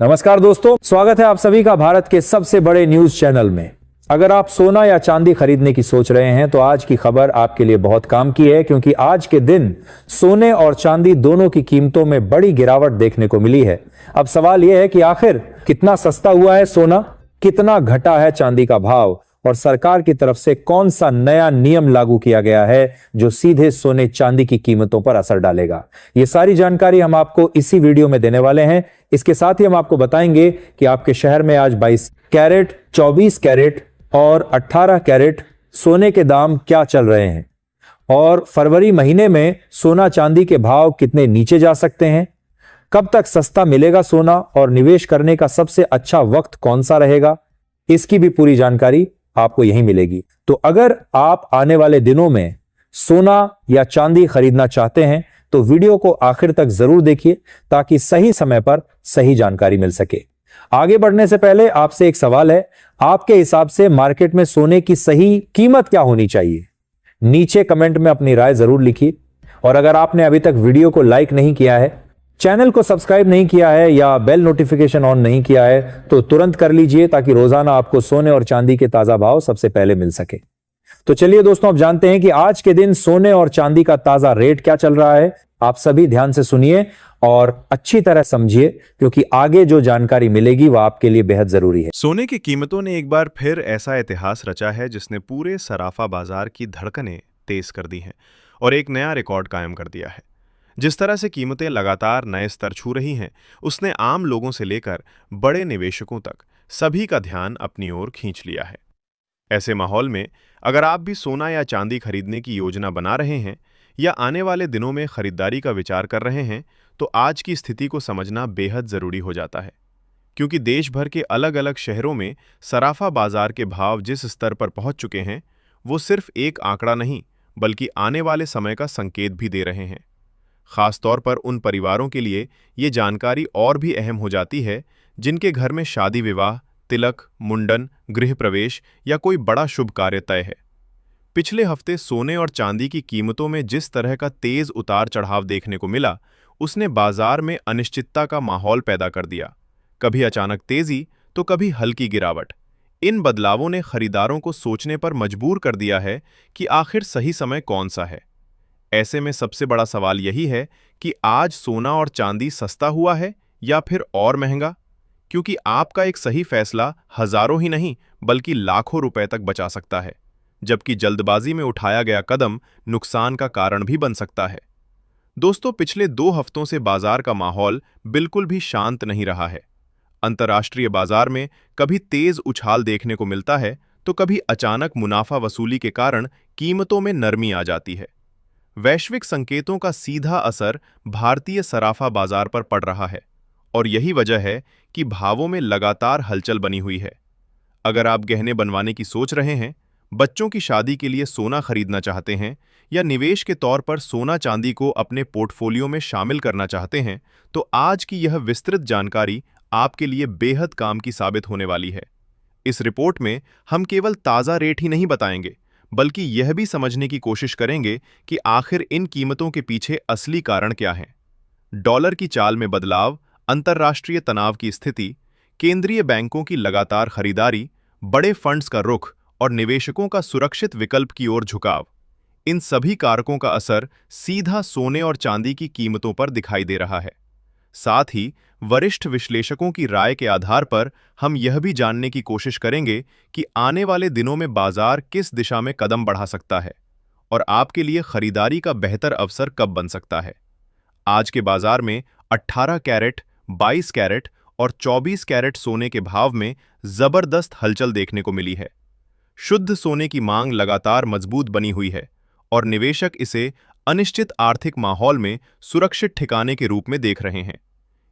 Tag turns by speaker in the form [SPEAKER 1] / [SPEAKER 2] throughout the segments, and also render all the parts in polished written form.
[SPEAKER 1] नमस्कार दोस्तों, स्वागत है आप सभी का भारत के सबसे बड़े न्यूज चैनल में। अगर आप सोना या चांदी खरीदने की सोच रहे हैं तो आज की खबर आपके लिए बहुत काम की है, क्योंकि आज के दिन सोने और चांदी दोनों की कीमतों में बड़ी गिरावट देखने को मिली है। अब सवाल यह है कि आखिर कितना सस्ता हुआ है सोना, कितना घटा है चांदी का भाव और सरकार की तरफ से कौन सा नया नियम लागू किया गया है जो सीधे सोने चांदी की कीमतों पर असर डालेगा। ये सारी जानकारी हम आपको इसी वीडियो में देने वाले हैं। इसके साथ ही हम आपको बताएंगे कि आपके शहर में आज 22 कैरेट, 24 कैरेट और 18 कैरेट सोने के दाम क्या चल रहे हैं और फरवरी महीने में सोना चांदी के भाव कितने नीचे जा सकते हैं, कब तक सस्ता मिलेगा सोना और निवेश करने का सबसे अच्छा वक्त कौन सा रहेगा, इसकी भी पूरी जानकारी आपको यहीं मिलेगी। तो अगर आप आने वाले दिनों में सोना या चांदी खरीदना चाहते हैं तो वीडियो को आखिर तक जरूर देखिए ताकि सही समय पर सही जानकारी मिल सके। आगे बढ़ने से पहले आपसे एक सवाल है, आपके हिसाब से मार्केट में सोने की सही कीमत क्या होनी चाहिए? नीचे कमेंट में अपनी राय जरूर लिखिए। और अगर आपने अभी तक वीडियो को लाइक नहीं किया है, चैनल को सब्सक्राइब नहीं किया है या बेल नोटिफिकेशन ऑन नहीं किया है तो तुरंत कर लीजिए ताकि रोजाना आपको सोने और चांदी के ताजा भाव सबसे पहले मिल सके। तो चलिए दोस्तों, अब जानते हैं कि आज के दिन सोने और चांदी का ताजा रेट क्या चल रहा है। आप सभी ध्यान से सुनिए और अच्छी तरह समझिए, क्योंकि आगे जो जानकारी मिलेगी वह आपके लिए बेहद जरूरी है।
[SPEAKER 2] सोने की कीमतों ने एक बार फिर ऐसा इतिहास रचा है जिसने पूरे सराफा बाजार की धड़कनें तेज कर दी हैं और एक नया रिकॉर्ड कायम कर दिया है। जिस तरह से कीमतें लगातार नए स्तर छू रही हैं, उसने आम लोगों से लेकर बड़े निवेशकों तक सभी का ध्यान अपनी ओर खींच लिया है। ऐसे माहौल में अगर आप भी सोना या चांदी खरीदने की योजना बना रहे हैं या आने वाले दिनों में खरीदारी का विचार कर रहे हैं, तो आज की स्थिति को समझना बेहद जरूरी हो जाता है, क्योंकि देश भर के अलग अलग शहरों में सराफा बाजार के भाव जिस स्तर पर पहुंच चुके हैं, वो सिर्फ एक आंकड़ा नहीं बल्कि आने वाले समय का संकेत भी दे रहे हैं। खासतौर पर उन परिवारों के लिए ये जानकारी और भी अहम हो जाती है जिनके घर में शादी विवाह, तिलक, मुंडन, गृह प्रवेश या कोई बड़ा शुभ कार्य तय है। पिछले हफ्ते सोने और चांदी की कीमतों में जिस तरह का तेज उतार चढ़ाव देखने को मिला, उसने बाजार में अनिश्चितता का माहौल पैदा कर दिया। कभी अचानक तेजी तो कभी हल्की गिरावट। इन बदलावों ने खरीदारों को सोचने पर मजबूर कर दिया है कि आखिर सही समय कौन सा है। ऐसे में सबसे बड़ा सवाल यही है कि आज सोना और चांदी सस्ता हुआ है या फिर और महंगा, क्योंकि आपका एक सही फैसला हजारों ही नहीं बल्कि लाखों रुपए तक बचा सकता है, जबकि जल्दबाजी में उठाया गया कदम नुकसान का कारण भी बन सकता है। दोस्तों, पिछले 2 हफ्तों से बाजार का माहौल बिल्कुल भी शांत नहीं रहा है। अंतर्राष्ट्रीय बाजार में कभी तेज उछाल देखने को मिलता है तो कभी अचानक मुनाफा वसूली के कारण कीमतों में नरमी आ जाती है। वैश्विक संकेतों का सीधा असर भारतीय सराफा बाजार पर पड़ रहा है और यही वजह है कि भावों में लगातार हलचल बनी हुई है। अगर आप गहने बनवाने की सोच रहे हैं, बच्चों की शादी के लिए सोना खरीदना चाहते हैं या निवेश के तौर पर सोना चांदी को अपने पोर्टफोलियो में शामिल करना चाहते हैं, तो आज की यह विस्तृत जानकारी आपके लिए बेहद काम की साबित होने वाली है। इस रिपोर्ट में हम केवल ताज़ा रेट ही नहीं बताएंगे, बल्कि यह भी समझने की कोशिश करेंगे कि आखिर इन कीमतों के पीछे असली कारण क्या हैं। डॉलर की चाल में बदलाव, अंतर्राष्ट्रीय तनाव की स्थिति, केंद्रीय बैंकों की लगातार खरीदारी, बड़े फंड्स का रुख और निवेशकों का सुरक्षित विकल्प की ओर झुकाव, इन सभी कारकों का असर सीधा सोने और चांदी की कीमतों पर दिखाई दे रहा है। साथ ही वरिष्ठ विश्लेषकों की राय के आधार पर हम यह भी जानने की कोशिश करेंगे कि आने वाले दिनों में बाजार किस दिशा में कदम बढ़ा सकता है और आपके लिए खरीदारी का बेहतर अवसर कब बन सकता है। आज के बाजार में 18 कैरेट, 22 कैरेट और 24 कैरेट सोने के भाव में जबरदस्त हलचल देखने को मिली है। शुद्ध सोने की मांग लगातार मजबूत बनी हुई है और निवेशक इसे अनिश्चित आर्थिक माहौल में सुरक्षित ठिकाने के रूप में देख रहे हैं।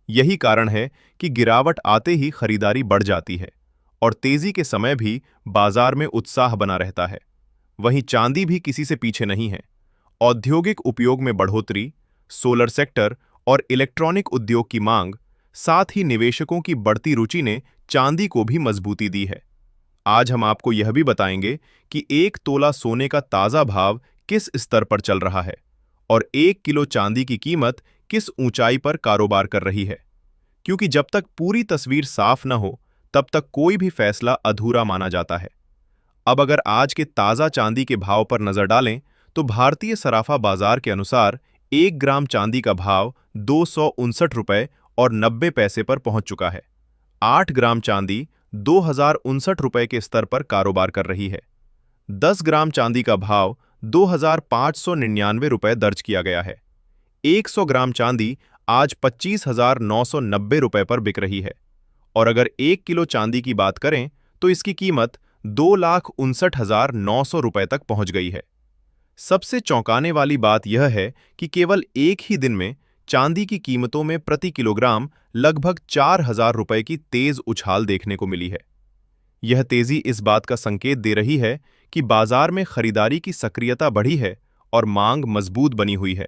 [SPEAKER 2] यही कारण है कि गिरावट आते ही खरीदारी बढ़ जाती है और तेजी के समय भी बाजार में उत्साह बना रहता है। वहीं चांदी भी किसी से पीछे नहीं है। औद्योगिक उपयोग में बढ़ोतरी, सोलर सेक्टर और इलेक्ट्रॉनिक उद्योग की मांग, साथ ही निवेशकों की बढ़ती रुचि ने चांदी को भी मजबूती दी है। आज हम आपको यह भी बताएंगे कि 1 तोला सोने का ताजा भाव किस स्तर पर चल रहा है और 1 किलो चांदी की कीमत किस ऊंचाई पर कारोबार कर रही है। क्योंकि जब तक पूरी तस्वीर साफ न हो तब तक कोई भी फैसला अधूरा माना जाता है। अब अगर आज के ताज़ा चांदी के भाव पर नजर डालें तो भारतीय सराफा बाजार के अनुसार 1 ग्राम चांदी का भाव 259 रुपये और 90 पैसे पर पहुंच चुका है। 8 ग्राम चांदी 2059 रुपये के स्तर पर कारोबार कर रही है। 10 ग्राम चांदी का भाव 2599 रुपये दर्ज किया गया है। 100 ग्राम चांदी आज 25,990 रुपये पर बिक रही है और अगर 1 किलो चांदी की बात करें तो इसकी कीमत 2,59,900 रुपये तक पहुंच गई है। सबसे चौंकाने वाली बात यह है कि केवल एक ही दिन में चांदी की कीमतों में प्रति किलोग्राम लगभग 4,000 रुपये की तेज उछाल देखने को मिली है। यह तेजी इस बात का संकेत दे रही है कि बाजार में खरीदारी की सक्रियता बढ़ी है और मांग मजबूत बनी हुई है।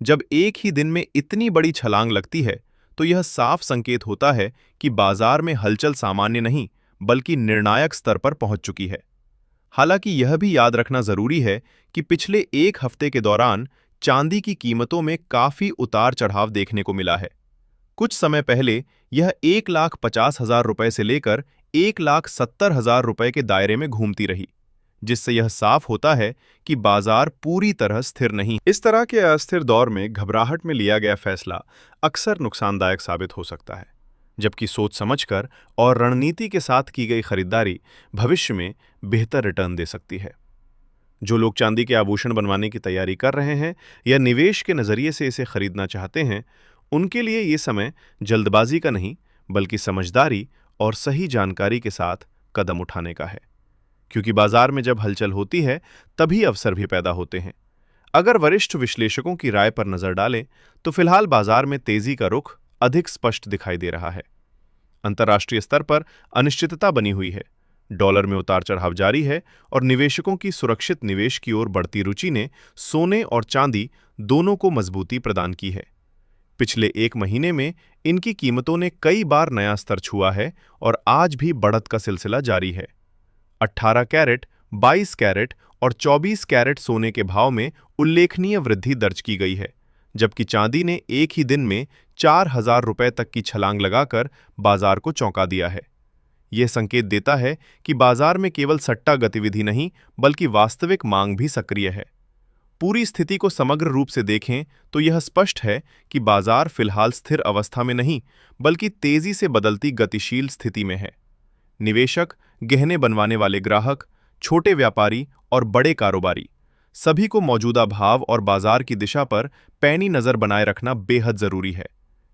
[SPEAKER 2] जब एक ही दिन में इतनी बड़ी छलांग लगती है तो यह साफ संकेत होता है कि बाजार में हलचल सामान्य नहीं बल्कि निर्णायक स्तर पर पहुंच चुकी है। हालांकि यह भी याद रखना जरूरी है कि पिछले एक हफ्ते के दौरान चांदी की कीमतों में काफी उतार चढ़ाव देखने को मिला है। कुछ समय पहले यह 1,50,000 रुपये से लेकर 1,70,000 रुपये के दायरे में घूमती रही, जिससे यह साफ होता है कि बाजार पूरी तरह स्थिर नहीं। इस तरह के अस्थिर दौर में घबराहट में लिया गया फैसला अक्सर नुकसानदायक साबित हो सकता है, जबकि सोच समझकर और रणनीति के साथ की गई खरीदारी भविष्य में बेहतर रिटर्न दे सकती है। जो लोग चांदी के आभूषण बनवाने की तैयारी कर रहे हैं या निवेश के नजरिए से इसे खरीदना चाहते हैं, उनके लिए ये समय जल्दबाजी का नहीं बल्कि समझदारी और सही जानकारी के साथ कदम उठाने का है, क्योंकि बाजार में जब हलचल होती है तभी अवसर भी पैदा होते हैं। अगर वरिष्ठ विश्लेषकों की राय पर नजर डालें तो फिलहाल बाजार में तेजी का रुख अधिक स्पष्ट दिखाई दे रहा है। अंतर्राष्ट्रीय स्तर पर अनिश्चितता बनी हुई है, डॉलर में उतार चढ़ाव जारी है और निवेशकों की सुरक्षित निवेश की ओर बढ़ती रुचि ने सोने और चांदी दोनों को मजबूती प्रदान की है। पिछले एक महीने में इनकी कीमतों ने कई बार नया स्तर छुआ है और आज भी बढ़त का सिलसिला जारी है। 18 कैरेट, 22 कैरेट और 24 कैरेट सोने के भाव में उल्लेखनीय वृद्धि दर्ज की गई है, जबकि चांदी ने एक ही दिन में 4,000 रुपये तक की छलांग लगाकर बाजार को चौंका दिया है। यह संकेत देता है कि बाजार में केवल सट्टा गतिविधि नहीं बल्कि वास्तविक मांग भी सक्रिय है। पूरी स्थिति को समग्र रूप से देखें तो यह स्पष्ट है कि बाजार फिलहाल स्थिर अवस्था में नहीं बल्कि तेजी से बदलती गतिशील स्थिति में है। निवेशक, गहने बनवाने वाले ग्राहक, छोटे व्यापारी और बड़े कारोबारी सभी को मौजूदा भाव और बाजार की दिशा पर पैनी नजर बनाए रखना बेहद जरूरी है,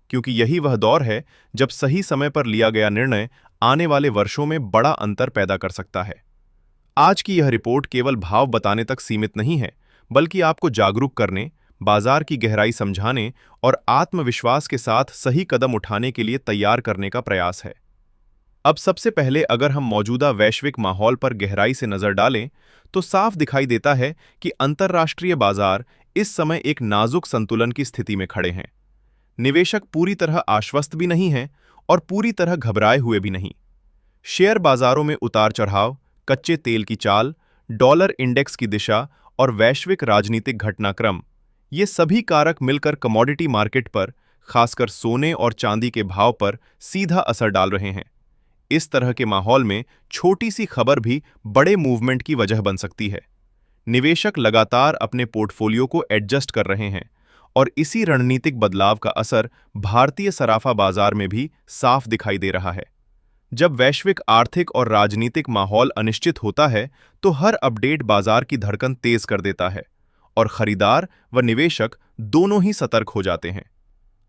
[SPEAKER 2] क्योंकि यही वह दौर है जब सही समय पर लिया गया निर्णय आने वाले वर्षों में बड़ा अंतर पैदा कर सकता है। आज की यह रिपोर्ट केवल भाव बताने तक सीमित नहीं है बल्कि आपको जागरूक करने, बाजार की गहराई समझाने और आत्मविश्वास के साथ सही कदम उठाने के लिए तैयार करने का प्रयास है। अब सबसे पहले अगर हम मौजूदा वैश्विक माहौल पर गहराई से नजर डालें तो साफ दिखाई देता है कि अंतर्राष्ट्रीय बाजार इस समय एक नाजुक संतुलन की स्थिति में खड़े हैं। निवेशक पूरी तरह आश्वस्त भी नहीं हैं और पूरी तरह घबराए हुए भी नहीं। शेयर बाजारों में उतार चढ़ाव, कच्चे तेल की चाल, डॉलर इंडेक्स की दिशा और वैश्विक राजनीतिक घटनाक्रम, ये सभी कारक मिलकर कमोडिटी मार्केट पर, खासकर सोने और चांदी के भाव पर सीधा असर डाल रहे हैं। इस तरह के माहौल में छोटी सी खबर भी बड़े मूवमेंट की वजह बन सकती है। निवेशक लगातार अपने पोर्टफोलियो को एडजस्ट कर रहे हैं और इसी रणनीतिक बदलाव का असर भारतीय सराफा बाजार में भी साफ दिखाई दे रहा है। जब वैश्विक आर्थिक और राजनीतिक माहौल अनिश्चित होता है तो हर अपडेट बाजार की धड़कन तेज कर देता है और खरीदार व निवेशक दोनों ही सतर्क हो जाते हैं।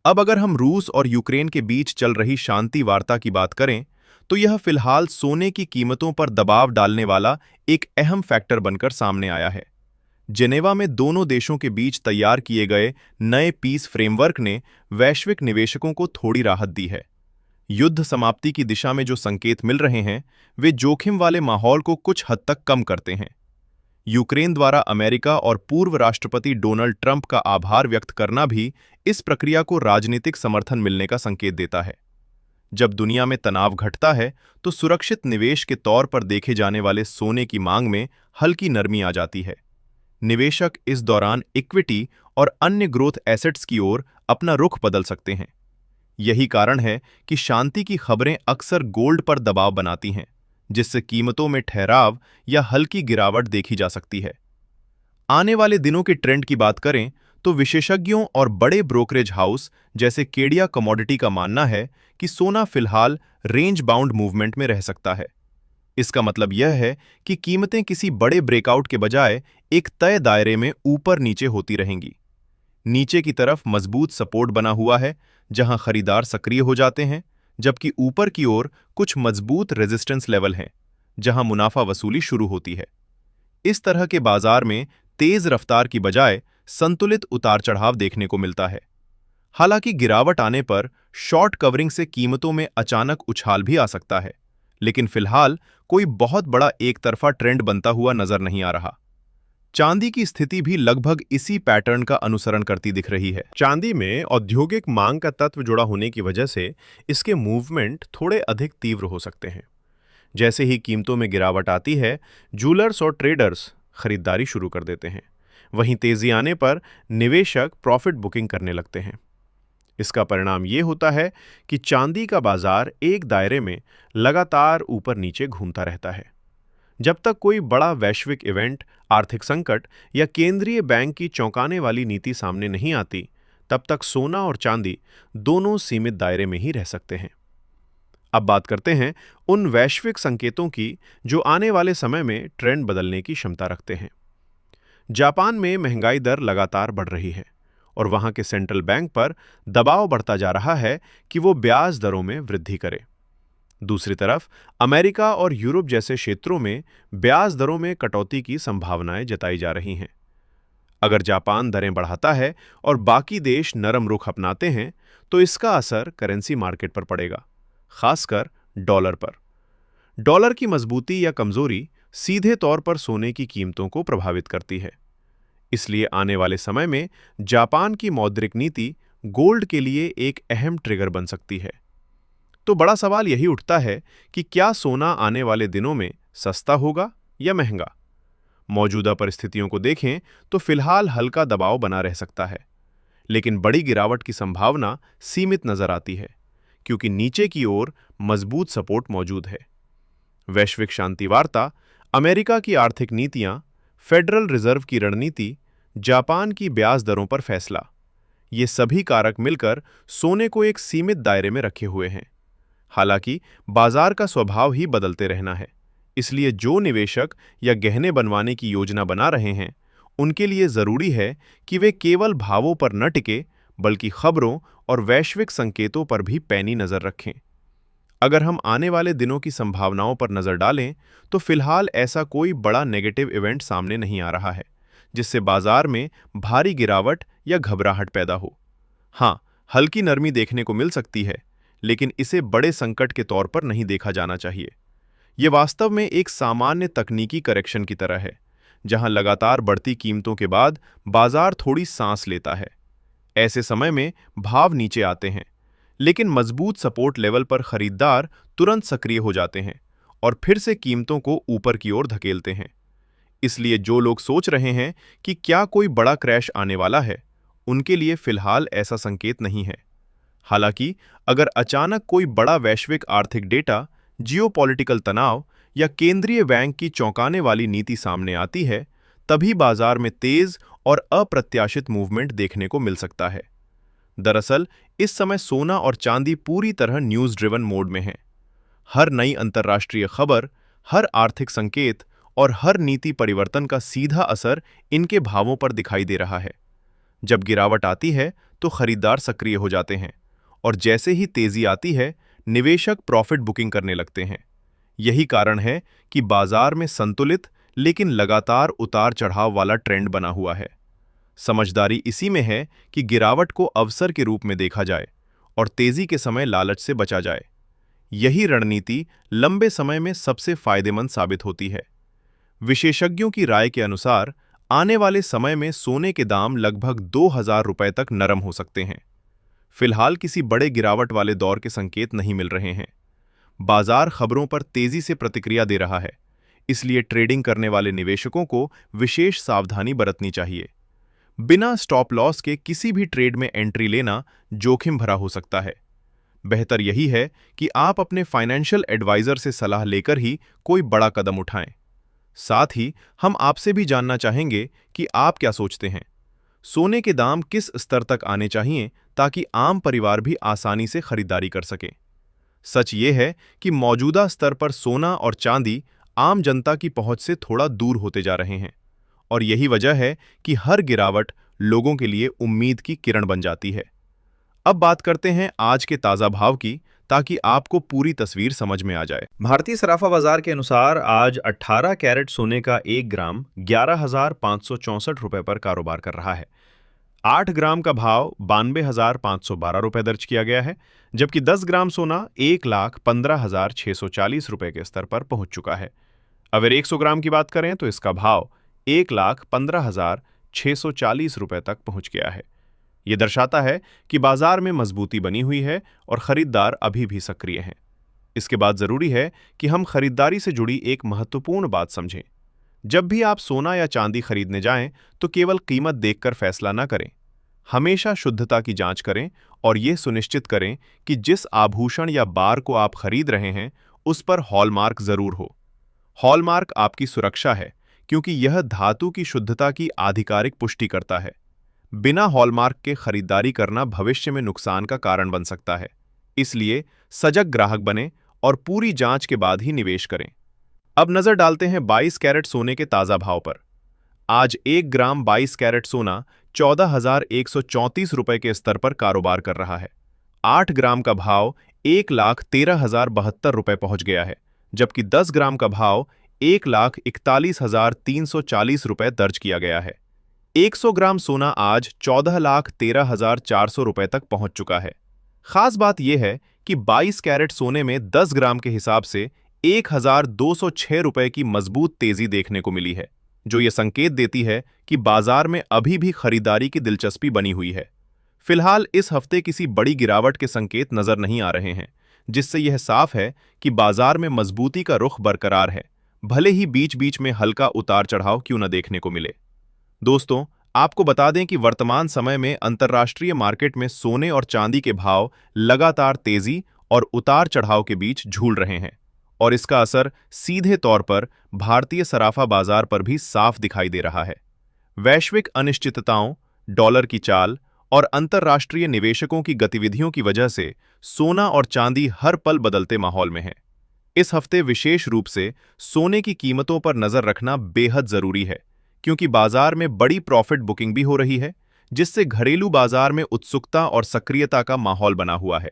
[SPEAKER 2] अब अगर हम रूस और यूक्रेन के बीच चल रही शांति वार्ता की बात करें तो यह फिलहाल सोने की कीमतों पर दबाव डालने वाला एक अहम फैक्टर बनकर सामने आया है। जेनेवा में दोनों देशों के बीच तैयार किए गए नए पीस फ्रेमवर्क ने वैश्विक निवेशकों को थोड़ी राहत दी है। युद्ध समाप्ति की दिशा में जो संकेत मिल रहे हैं वे जोखिम वाले माहौल को कुछ हद तक कम करते हैं। यूक्रेन द्वारा अमेरिका और पूर्व राष्ट्रपति डोनाल्ड ट्रंप का आभार व्यक्त करना भी इस प्रक्रिया को राजनीतिक समर्थन मिलने का संकेत देता है। जब दुनिया में तनाव घटता है तो सुरक्षित निवेश के तौर पर देखे जाने वाले सोने की मांग में हल्की नरमी आ जाती है। निवेशक इस दौरान इक्विटी और अन्य ग्रोथ एसेट्स की ओर अपना रुख बदल सकते हैं। यही कारण है कि शांति की खबरें अक्सर गोल्ड पर दबाव बनाती हैं, जिससे कीमतों में ठहराव या हल्की गिरावट देखी जा सकती है। आने वाले दिनों के ट्रेंड की बात करें तो विशेषज्ञों और बड़े ब्रोकरेज हाउस जैसे केडिया कमोडिटी का मानना है कि सोना फिलहाल रेंज बाउंड मूवमेंट में रह सकता है। इसका मतलब यह है कि कीमतें किसी बड़े ब्रेकआउट के बजाय एक तय दायरे में ऊपर नीचे होती रहेंगी। नीचे की तरफ मजबूत सपोर्ट बना हुआ है, जहां खरीदार सक्रिय हो जाते हैं, जबकि ऊपर की ओर कुछ मजबूत रेजिस्टेंस लेवल हैं, जहां मुनाफा वसूली शुरू होती है। इस तरह के बाजार में तेज रफ्तार की बजाय संतुलित उतार चढ़ाव देखने को मिलता है। हालांकि गिरावट आने पर शॉर्ट कवरिंग से कीमतों में अचानक उछाल भी आ सकता है, लेकिन फिलहाल कोई बहुत बड़ा एक तरफा ट्रेंड बनता हुआ नजर नहीं आ रहा। चांदी की स्थिति भी लगभग इसी पैटर्न का अनुसरण करती दिख रही है। चांदी में औद्योगिक मांग का तत्व जुड़ा होने की वजह से इसके मूवमेंट थोड़े अधिक तीव्र हो सकते हैं। जैसे ही कीमतों में गिरावट आती है, जूलर्स और ट्रेडर्स खरीदारी शुरू कर देते हैं। वहीं तेजी आने पर निवेशक प्रॉफिट बुकिंग करने लगते हैं। इसका परिणाम ये होता है कि चांदी का बाजार एक दायरे में लगातार ऊपर नीचे घूमता रहता है। जब तक कोई बड़ा वैश्विक इवेंट, आर्थिक संकट या केंद्रीय बैंक की चौंकाने वाली नीति सामने नहीं आती, तब तक सोना और चांदी दोनों सीमित दायरे में ही रह सकते हैं। अब बात करते हैं उन वैश्विक संकेतों की जो आने वाले समय में ट्रेंड बदलने की क्षमता रखते हैं। जापान में महंगाई दर लगातार बढ़ रही है और वहां के सेंट्रल बैंक पर दबाव बढ़ता जा रहा है कि वो ब्याज दरों में वृद्धि करे। दूसरी तरफ अमेरिका और यूरोप जैसे क्षेत्रों में ब्याज दरों में कटौती की संभावनाएं जताई जा रही हैं। अगर जापान दरें बढ़ाता है और बाकी देश नरम रुख अपनाते हैं, तो इसका असर करेंसी मार्केट पर पड़ेगा, खासकर डॉलर पर। डॉलर की मजबूती या कमजोरी सीधे तौर पर सोने की कीमतों को प्रभावित करती है। इसलिए आने वाले समय में जापान की मौद्रिक नीति गोल्ड के लिए एक अहम ट्रिगर बन सकती है। तो बड़ा सवाल यही उठता है कि क्या सोना आने वाले दिनों में सस्ता होगा या महंगा? मौजूदा परिस्थितियों को देखें तो फिलहाल हल्का दबाव बना रह सकता है, लेकिन बड़ी गिरावट की संभावना सीमित नजर आती है, क्योंकि नीचे की ओर मजबूत सपोर्ट मौजूद है। वैश्विक शांति वार्ता, अमेरिका की आर्थिक नीतियां, फेडरल रिजर्व की रणनीति, जापान की ब्याज दरों पर फैसला, ये सभी कारक मिलकर सोने को एक सीमित दायरे में रखे हुए हैं। हालांकि बाजार का स्वभाव ही बदलते रहना है, इसलिए जो निवेशक या गहने बनवाने की योजना बना रहे हैं, उनके लिए जरूरी है कि वे केवल भावों पर न टिके, बल्कि खबरों और वैश्विक संकेतों पर भी पैनी नजर रखें। अगर हम आने वाले दिनों की संभावनाओं पर नजर डालें, तो फिलहाल ऐसा कोई बड़ा नेगेटिव इवेंट सामने नहीं आ रहा है जिससे बाजार में भारी गिरावट या घबराहट पैदा हो। हाँ, हल्की नरमी देखने को मिल सकती है, लेकिन इसे बड़े संकट के तौर पर नहीं देखा जाना चाहिए। यह वास्तव में एक सामान्य तकनीकी करेक्शन की तरह है, जहां लगातार बढ़ती कीमतों के बाद बाजार थोड़ी सांस लेता है। ऐसे समय में भाव नीचे आते हैं, लेकिन मजबूत सपोर्ट लेवल पर खरीदार तुरंत सक्रिय हो जाते हैं और फिर से कीमतों को ऊपर की ओर धकेलते हैं। इसलिए जो लोग सोच रहे हैं कि क्या कोई बड़ा क्रैश आने वाला है, उनके लिए फिलहाल ऐसा संकेत नहीं है। हालांकि अगर अचानक कोई बड़ा वैश्विक आर्थिक डेटा, जियोपॉलिटिकल तनाव या केंद्रीय बैंक की चौंकाने वाली नीति सामने आती है, तभी बाजार में तेज और अप्रत्याशित मूवमेंट देखने को मिल सकता है। दरअसल इस समय सोना और चांदी पूरी तरह न्यूज ड्रिवन मोड में हैं। हर नई अंतर्राष्ट्रीय खबर, हर आर्थिक संकेत और हर नीति परिवर्तन का सीधा असर इनके भावों पर दिखाई दे रहा है। जब गिरावट आती है तो खरीदार सक्रिय हो जाते हैं और जैसे ही तेजी आती है, निवेशक प्रॉफिट बुकिंग करने लगते हैं। यही कारण है कि बाजार में संतुलित लेकिन लगातार उतार चढ़ाव वाला ट्रेंड बना हुआ है। समझदारी इसी में है कि गिरावट को अवसर के रूप में देखा जाए और तेजी के समय लालच से बचा जाए। यही रणनीति लंबे समय में सबसे फायदेमंद साबित होती है। विशेषज्ञों की राय के अनुसार आने वाले समय में सोने के दाम लगभग 2000 रुपए तक नरम हो सकते हैं। फिलहाल किसी बड़े गिरावट वाले दौर के संकेत नहीं मिल रहे हैं। बाजार खबरों पर तेजी से प्रतिक्रिया दे रहा है, इसलिए ट्रेडिंग करने वाले निवेशकों को विशेष सावधानी बरतनी चाहिए। बिना स्टॉप लॉस के किसी भी ट्रेड में एंट्री लेना जोखिम भरा हो सकता है, बेहतर यही है कि आप अपने फाइनेंशियल एडवाइजर से सलाह लेकर ही कोई बड़ा कदम उठाएं। साथ ही हम आपसे भी जानना चाहेंगे कि आप क्या सोचते हैं, सोने के दाम किस स्तर तक आने चाहिए ताकि आम परिवार भी आसानी से खरीदारी कर सके। सच ये है कि मौजूदा स्तर पर सोना और चांदी आम जनता की पहुंच से थोड़ा दूर होते जा रहे हैं, और यही वजह है कि हर गिरावट लोगों के लिए उम्मीद की किरण बन जाती है। अब बात करते हैं आज के ताज़ा भाव की, ताकि आपको पूरी तस्वीर समझ में आ जाए। भारतीय सराफा बाजार के अनुसार आज 18 कैरेट सोने का 1 ग्राम 11,564 रुपए पर कारोबार कर रहा है। 8 ग्राम का भाव 92,512 रुपए दर्ज किया गया है, जबकि 10 ग्राम सोना 1,15,640 रुपए के स्तर पर पहुंच चुका है। अगर 100 ग्राम की बात करें तो इसका भाव 1,15,640 रुपए तक पहुंच गया है। यह दर्शाता है कि बाजार में मजबूती बनी हुई है और खरीदार अभी भी सक्रिय हैं। इसके बाद जरूरी है कि हम खरीदारी से जुड़ी एक महत्वपूर्ण बात समझें। जब भी आप सोना या चांदी खरीदने जाएं तो केवल कीमत देखकर फैसला न करें। हमेशा शुद्धता की जांच करें और यह सुनिश्चित करें कि जिस आभूषण या बार को आप खरीद रहे हैं उस पर हॉलमार्क जरूर हो। हॉलमार्क आपकी सुरक्षा है, क्योंकि यह धातु की शुद्धता की आधिकारिक पुष्टि करता है। बिना हॉलमार्क के खरीदारी करना भविष्य में नुकसान का कारण बन सकता है। इसलिए सजग ग्राहक बनें और पूरी जांच के बाद ही निवेश करें। अब नजर डालते हैं 22 कैरेट सोने के ताजा भाव पर। आज 1 ग्राम 22 कैरेट सोना 14,134 रुपए के स्तर पर कारोबार कर रहा है। 8 ग्राम का भाव 1,13,072 रुपए पहुंच गया है, जबकि 10 ग्राम का भाव 1,41,340 रुपए दर्ज किया गया है। 100 ग्राम सोना आज 14,13,400 रुपए तक पहुंच चुका है। खास बात यह है कि 22 कैरेट सोने में 10 ग्राम के हिसाब से 1,206 रुपए की मजबूत तेजी देखने को मिली है, जो यह संकेत देती है कि बाजार में अभी भी खरीदारी की दिलचस्पी बनी हुई है। फिलहाल इस हफ्ते किसी बड़ी गिरावट के संकेत नजर नहीं आ रहे हैं, जिससे यह साफ है कि बाजार में मजबूती का रुख बरकरार है, भले ही बीच बीच में हल्का उतार चढ़ाव क्यों न देखने को मिले। दोस्तों, आपको बता दें कि वर्तमान समय में अंतर्राष्ट्रीय मार्केट में सोने और चांदी के भाव लगातार तेजी और उतार चढ़ाव के बीच झूल रहे हैं, और इसका असर सीधे तौर पर भारतीय सराफा बाजार पर भी साफ दिखाई दे रहा है। वैश्विक अनिश्चितताओं, डॉलर की चाल और अंतर्राष्ट्रीय निवेशकों की गतिविधियों की वजह से सोना और चांदी हर पल बदलते माहौल में हैं। इस हफ्ते विशेष रूप से सोने की कीमतों पर नजर रखना बेहद जरूरी है, क्योंकि बाजार में बड़ी प्रॉफिट बुकिंग भी हो रही है, जिससे घरेलू बाजार में उत्सुकता और सक्रियता का माहौल बना हुआ है।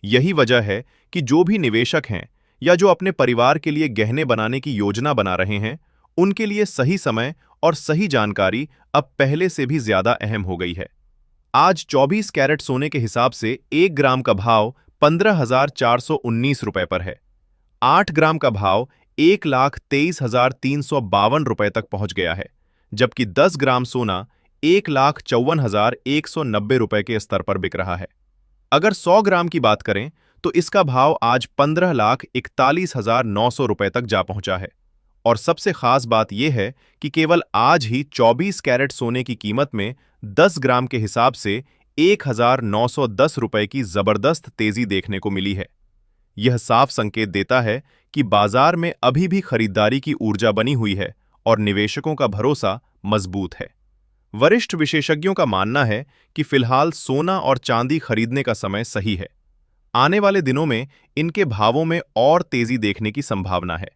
[SPEAKER 2] यही वजह है कि जो भी निवेशक हैं या जो अपने परिवार के लिए गहने बनाने की योजना बना रहे हैं, उनके लिए सही समय और सही जानकारी अब पहले से भी ज्यादा अहम हो गई है। आज 24 कैरेट सोने के हिसाब से 1 ग्राम का भाव 15,419 रुपए पर है। 8 ग्राम का भाव 1,23,352 रुपए तक पहुंच गया है, जबकि 10 ग्राम सोना 1,54,190 रुपए के स्तर पर बिक रहा है। अगर 100 ग्राम की बात करें तो इसका भाव आज 15,41,900 रुपए तक जा पहुंचा है। और सबसे खास बात यह है कि केवल आज ही 24 कैरेट सोने की कीमत में 10 ग्राम के हिसाब से 1,910 रुपए की जबरदस्त तेजी देखने को मिली है। यह साफ संकेत देता है कि बाजार में अभी भी खरीदारी की ऊर्जा बनी हुई है और निवेशकों का भरोसा मजबूत है। वरिष्ठ विशेषज्ञों का मानना है कि फिलहाल सोना और चांदी खरीदने का समय सही है। आने वाले दिनों में इनके भावों में और तेजी देखने की संभावना है।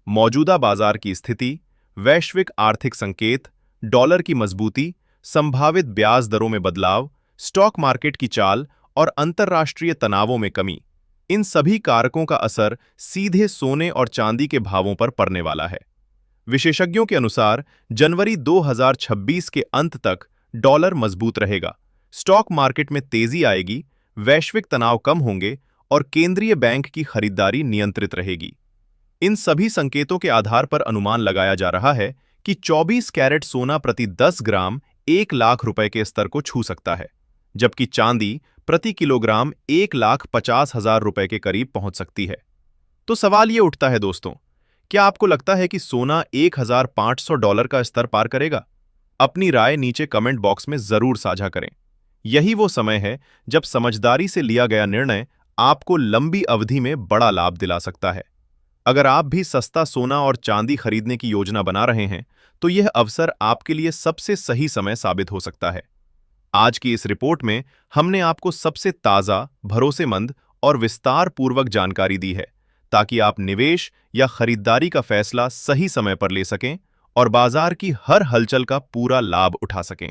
[SPEAKER 2] मौजूदा बाजार की स्थिति, वैश्विक आर्थिक संकेत, डॉलर की मजबूती, संभावित ब्याज दरों में बदलाव, स्टॉक मार्केट की चाल और अंतर्राष्ट्रीय तनावों में कमी, इन सभी कारकों का असर सीधे सोने और चांदी के भावों पर पड़ने वाला है। विशेषज्ञों के अनुसार जनवरी 2026 के अंत तक डॉलर मजबूत रहेगा, स्टॉक मार्केट में तेजी आएगी, वैश्विक तनाव कम होंगे और केंद्रीय बैंक की खरीदारी नियंत्रित रहेगी। इन सभी संकेतों के आधार पर अनुमान लगाया जा रहा है कि 24 कैरेट सोना प्रति 10 ग्राम 1 लाख रुपए के स्तर को छू सकता है, जबकि चांदी प्रति किलोग्राम 1,50,000 रुपए के करीब पहुंच सकती है। तो सवाल ये उठता है दोस्तों, क्या आपको लगता है कि सोना $1,500 का स्तर पार करेगा? अपनी राय नीचे कमेंट बॉक्स में जरूर साझा करें। यही वो समय है जब समझदारी से लिया गया निर्णय आपको लंबी अवधि में बड़ा लाभ दिला सकता है। अगर आप भी सस्ता सोना और चांदी खरीदने की योजना बना रहे हैं, तो यह अवसर आपके लिए सबसे सही समय साबित हो सकता है। आज की इस रिपोर्ट में हमने आपको सबसे ताज़ा, भरोसेमंद और विस्तार पूर्वक जानकारी दी है, ताकि आप निवेश या खरीदारी का फैसला सही समय पर ले सकें और बाजार की हर हलचल का पूरा लाभ उठा सकें।